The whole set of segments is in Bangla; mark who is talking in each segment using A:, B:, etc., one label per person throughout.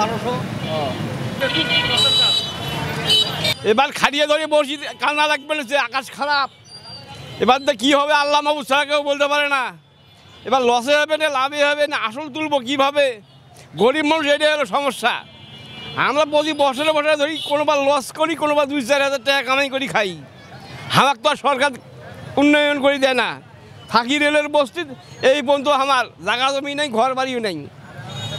A: 1200।
B: এবার খাটিয়ে ধরে বসি, কান্না লাগবে না, আকাশ খারাপ। এবার তো কী হবে আল্লাহ মাহবুব ছাড়া কেউ বলতে পারে না। এবার লসে হবে না লাভে হবে না, আসল তুলবো কীভাবে? গরিব মানুষ এটাই হলো সমস্যা। আমরা প্রতি বছরে বছরে ধরি, কোনোবার লস করি, কোনোবার 2-4 হাজার টাকা কামাই করি খাই। আমার তো আর সরকার উন্নয়ন করে দেয় না। থাকি রেলের বস্তি, এই পর্যন্ত আমার জায়গা জমি নেই, ঘর বাড়িও নেই।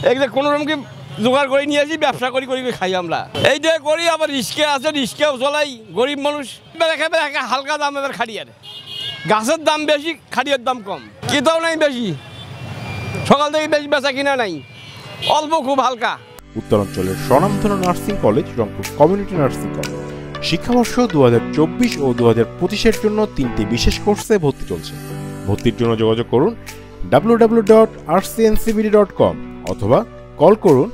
B: এগুলো কোনোরকমকে জোগাড় করে নিয়ে আসি, ব্যবসা করি খাই আমরা। এই যে করি, আবার রিস্কে আছে, রিস্কেও চলাই। গরিব মানুষ এবার হালকা দাম, এবার খাটিয়ার গাছের দাম বেশি, খাটিয়ার দাম কম, কেতাও নাই বেশি। সকাল থেকে বেশি বেচা কিনা নাই, অল্প খুব হালকা।
C: উত্তরাঞ্চলের স্বনামধন্য nursing college Rangpur community nursing college. শিক্ষাবর্ষ 2024 ও 2025-এর জন্য 3টি বিশেষ কোর্সে ভর্তি চলছে। ভর্তির জন্য যোগাযোগ করুন www.rcncbd.com অথবা কল করুন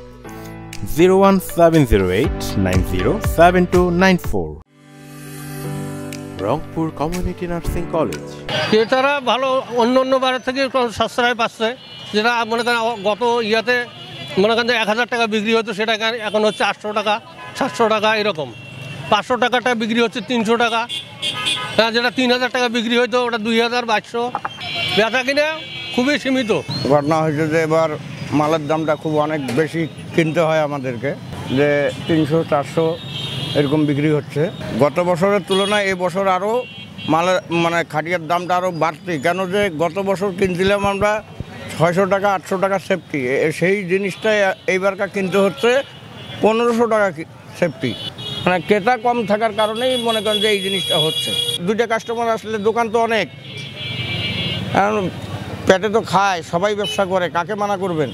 C: 01708907294। Rangpur community nursing college.
A: ক্রেতারা ভালো, অন্য বারের থেকে সাশ্রয় পাচ্ছে। যেটা মনে করেন গত ইয়াতে মনে করেন যে 1000 টাকা বিক্রি হতো, সেটা এখন হচ্ছে 800 টাকা, 700 টাকা, এরকম। 500 টাকাটা বিক্রি হচ্ছে 300 টাকা। হ্যাঁ, যেটা 3000 টাকা বিক্রি হতো ওটা 2200। বেচা কিনা খুবই সীমিত।
D: ঘটনা হয়েছে যে এবার মালের দামটা খুব অনেক বেশি কিনতে হয় আমাদেরকে, যে 300-400 এরকম বিক্রি হচ্ছে। গত বছরের তুলনায় এবছর আরও মালের খাটিয়ার দামটা আরও বাড়তি। কেন যে গত বছর কিনছিলাম আমরা 600 টাকা 800 টাকা সেফটি, সেই জিনিসটাই এইবারকার কিনতে হচ্ছে 1500 টাকা সেফটি। ক্রেতা কম থাকার কারণেই মনে করেন যে এই জিনিসটা হচ্ছে। 2টা কাস্টমার আসলে দোকান তো অনেক, পেটে তো খায়, সবাই ব্যবসা করে, কাকে মানা করবেন।